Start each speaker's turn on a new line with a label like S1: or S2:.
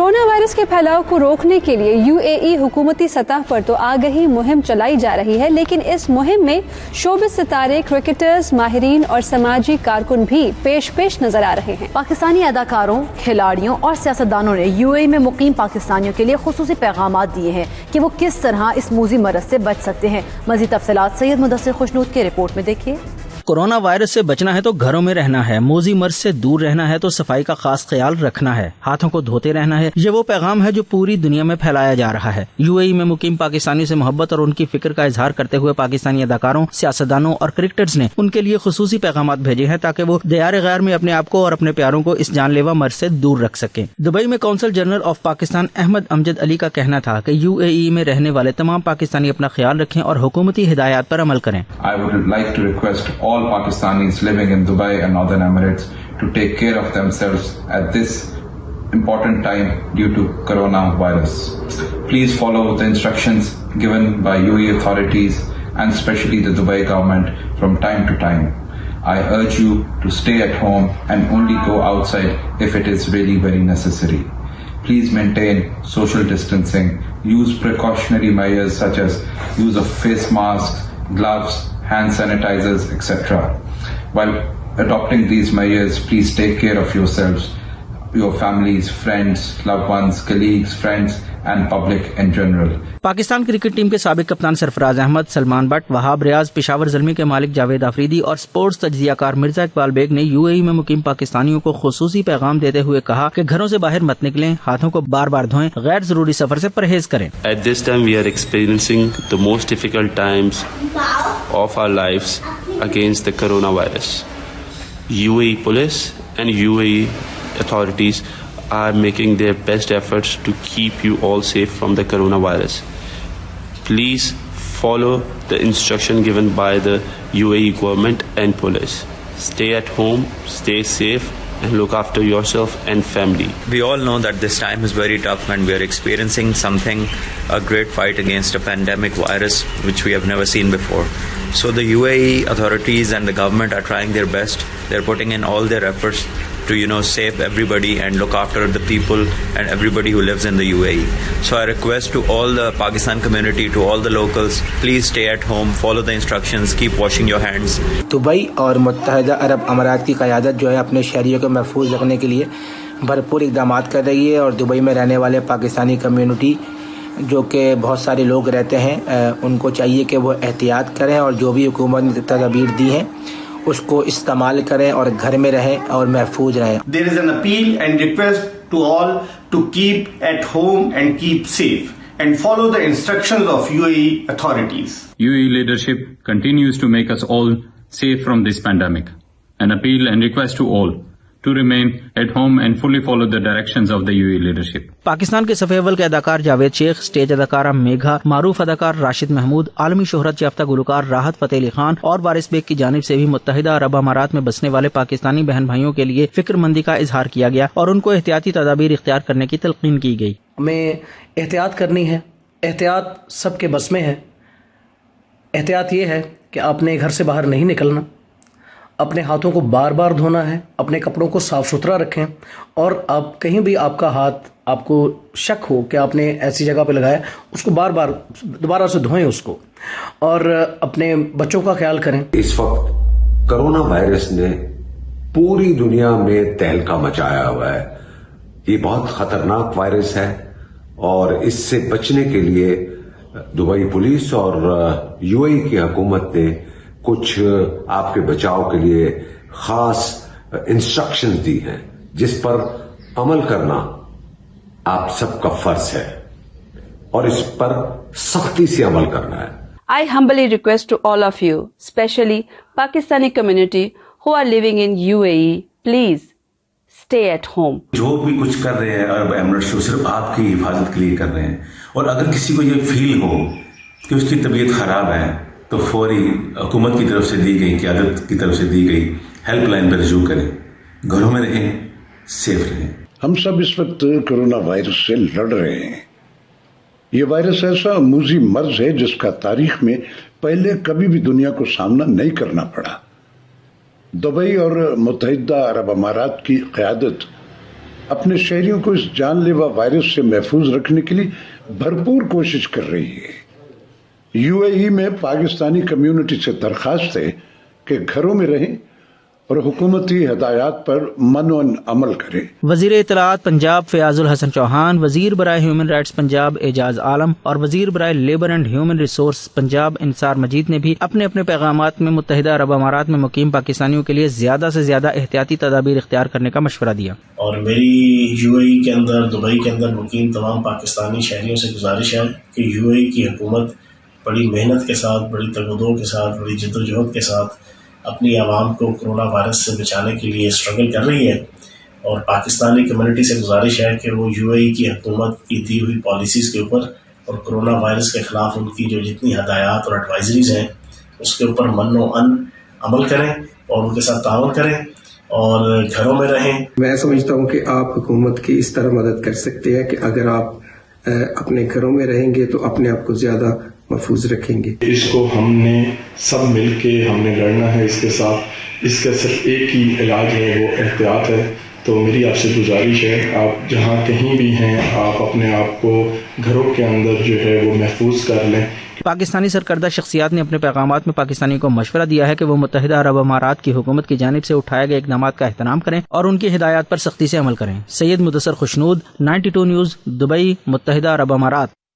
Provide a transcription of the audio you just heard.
S1: Corona virus کے پھیلاؤ کو روکنے کے لیے UAE حکومتی سطح پر تو آگہی مہم چلائی جا رہی ہے، لیکن اس مہم میں شوبز ستارے، کرکٹرز، ماہرین اور سماجی کارکن بھی پیش نظر آ رہے ہیں۔
S2: پاکستانی اداکاروں، کھلاڑیوں اور سیاستدانوں نے UAE میں مقیم پاکستانیوں کے لیے خصوصی پیغامات دیے ہیں کہ وہ کس طرح اس موذی مرض سے بچ سکتے ہیں۔ مزید تفصیلات سید مدثر خوشنود کے رپورٹ میں دیکھیے۔
S3: کورونا وائرس سے بچنا ہے تو گھروں میں رہنا ہے، موذی مرض سے دور رہنا ہے تو صفائی کا خاص خیال رکھنا ہے، ہاتھوں کو دھوتے رہنا ہے۔ یہ وہ پیغام ہے جو پوری دنیا میں پھیلایا جا رہا ہے۔ UAE میں مقیم پاکستانی سے محبت اور ان کی فکر کا اظہار کرتے ہوئے پاکستانی اداکاروں، سیاستدانوں اور کرکٹرز نے ان کے لیے خصوصی پیغامات بھیجے ہیں تاکہ وہ دیار غیر میں اپنے آپ کو اور اپنے پیاروں کو اس جان لیوا مرض سے دور رکھ سکیں۔ دبئی میں قونصل جنرل آف پاکستان احمد امجد علی کا کہنا تھا کہ UAE میں رہنے والے تمام پاکستانی اپنا خیال رکھیں اور حکومتی ہدایات پر عمل کریں۔
S4: I would like to request all Pakistanis living in Dubai and Northern Emirates to take care of themselves at this important time due to coronavirus. Please follow the instructions given by UAE authorities and especially the Dubai government from time to time. I urge you to stay at home and only go outside if it is really very necessary. Please maintain social distancing, use precautionary measures such as use of face masks, gloves, hand sanitizers, etc. While adopting these measures, please take care of yourselves, your families, friends, loved ones, colleagues, friends and public in general.
S3: Pakistan cricket team کے سابق کپتان سرفراز احمد، سلمان بٹ، وہاب ریاض، پشاور زلمی کے مالک جاوید آفریدی اور sports تجزیہ کار Mirza Iqbal bag نے UAE میں مقیم پاکستانیوں کو خصوصی پیغام دیتے ہوئے کہا کہ گھروں سے باہر مت نکلیں، ہاتھوں کو بار بار دھوئیں، غیر ضروری سفر سے پرہیز کریں۔
S5: At this time we are experiencing the most difficult times of our lives against the coronavirus. UAE police and UAE authorities are making their best efforts to keep you all safe from the coronavirus. Please follow the instruction given by the UAE government and police. Stay at home, stay safe and look after yourself and family.
S6: We all know that this time is very tough and we are experiencing a great fight against a pandemic virus which we have never seen before. So the UAE authorities and the government are trying their best. They're putting in all their efforts to save everybody and look after the people and everybody who lives in the UAE. So I request to all the Pakistan community, to all the locals, please stay at home, follow the instructions, keep washing your hands.
S7: Dubai اور متحدہ عرب امارات کی قیادت جو ہے اپنے شہریوں کو محفوظ رکھنے کے لیے بھرپور اقدامات کر رہی ہے، اور دبئی میں رہنے والے پاکستانی کمیونٹی جو کہ بہت سارے لوگ رہتے ہیں ان کو چاہیے کہ وہ احتیاط کریں اور جو بھی حکومت نے تدابیر دی ہیں اس کو استعمال کریں اور گھر میں رہیں اور محفوظ رہیں۔
S8: There is an appeal and request to all to keep at home and keep safe and follow the instructions of UAE authorities.
S9: UAE leadership continues to make us all safe from this pandemic. An appeal and request to all to remain at home and fully follow the directions of the UAE leadership.
S3: Pakistan کے صف اول کے اداکار جاوید شیخ، stage اداکارہ میگھا، معروف اداکار راشد محمود، عالمی شہرت یافتہ گلوکار راحت فتح علی خان اور وارث بیگ کی جانب سے بھی متحدہ عرب امارات میں بسنے والے پاکستانی بہن بھائیوں کے لیے فکر مندی کا اظہار کیا گیا اور ان کو احتیاطی تدابیر اختیار کرنے کی تلقین کی گئی۔
S10: ہمیں احتیاط کرنی ہے، احتیاط سب کے بس میں ہے۔ احتیاط یہ ہے کہ آپ نے گھر سے باہر نہیں نکلنا، اپنے ہاتھوں کو بار بار دھونا ہے، اپنے کپڑوں کو صاف ستھرا رکھیں، اور آپ کہیں بھی آپ کا ہاتھ آپ کو شک ہو کہ آپ نے ایسی جگہ پہ لگایا اس کو بار بار دوبارہ سے دھوئیں اس کو، اور اپنے بچوں کا خیال کریں۔
S11: اس وقت کرونا وائرس نے پوری دنیا میں تہلکہ مچایا ہوا ہے۔ یہ بہت خطرناک وائرس ہے اور اس سے بچنے کے لیے دبئی پولیس اور UAE کی حکومت نے کچھ آپ کے بچاؤ کے لیے خاص انسٹرکشنز دی ہیں جس پر عمل کرنا آپ سب کا فرض ہے اور اس پر سختی سے عمل کرنا ہے۔
S1: I humbly request to all of you, especially Pakistani community who are living in UAE, please stay at home.
S12: جو بھی کچھ کر رہے ہیں عرب ایمریٹس وہ صرف آپ کی حفاظت کے لیے کر رہے ہیں، اور اگر کسی کو یہ فیل ہو کہ اس کی طبیعت خراب ہے تو فوری حکومت کی طرف سے دی گئی، قیادت کی طرف سے دی گئی ہیلپ لائن پر رجوع کریں، گھروں میں رہیں، سیف رہیں۔
S13: ہم سب اس وقت کرونا وائرس سے لڑ رہے ہیں۔ یہ وائرس ایسا موذی مرض ہے جس کا تاریخ میں پہلے کبھی بھی دنیا کو سامنا نہیں کرنا پڑا۔ دبئی اور متحدہ عرب امارات کی قیادت اپنے شہریوں کو اس جان لیوا وائرس سے محفوظ رکھنے کے لیے بھرپور کوشش کر رہی ہے۔ UAE میں پاکستانی کمیونٹی سے درخواست ہے کہ گھروں میں رہیں اور حکومتی ہدایات پر منوعن عمل کریں۔
S3: وزیر اطلاعات پنجاب فیاض الحسن چوہان، وزیر برائے ہیومن رائٹس پنجاب اعجاز عالم اور وزیر برائے labour and human resource Punjab انصار مجید نے بھی اپنے اپنے پیغامات میں متحدہ عرب امارات میں مقیم پاکستانیوں کے لیے زیادہ سے زیادہ احتیاطی تدابیر اختیار کرنے کا مشورہ دیا۔
S14: اور میری UAE کے اندر، دبئی کے اندر مقیم تمام پاکستانی شہریوں سے گزارش ہے کہ UAE کی حکومت بڑی محنت کے ساتھ، بڑی تگودو کے ساتھ، بڑی جدوجہد کے ساتھ اپنی عوام کو کرونا وائرس سے بچانے کے لیے اسٹرگل کر رہی ہے، اور پاکستانی کمیونٹی سے گزارش ہے کہ وہ UAE کی حکومت کی دی ہوئی پالیسیز کے اوپر اور کرونا وائرس کے خلاف ان کی جو جتنی ہدایات اور ایڈوائزریز ہیں اس کے اوپر منوعن عمل کریں اور ان کے ساتھ تعاون کریں اور گھروں میں رہیں۔
S15: میں سمجھتا ہوں کہ آپ حکومت کی اس طرح مدد کر سکتے ہیں کہ اگر آپ اپنے گھروں میں رہیں گے تو اپنے آپ کو زیادہ محفوظ رکھیں گے۔
S16: اس کو ہم نے سب مل کے ہم نے لڑنا ہے اس کے ساتھ۔ اس کا صرف ایک ہی علاج ہے، وہ احتیاط ہے۔ تو میری آپ سے گزارش ہے، آپ جہاں کہیں بھی ہیں آپ اپنے آپ کو گھروں کے اندر جو ہے وہ محفوظ کر لیں۔
S3: پاکستانی سرکردہ شخصیات نے اپنے پیغامات میں پاکستانیوں کو مشورہ دیا ہے کہ وہ متحدہ عرب امارات کی حکومت کی جانب سے اٹھائے گئے اقدامات کا احترام کریں اور ان کی ہدایات پر سختی سے عمل کریں۔ سید مدثر خوشنود، 92 نیوز، دبئی، متحدہ عرب امارات۔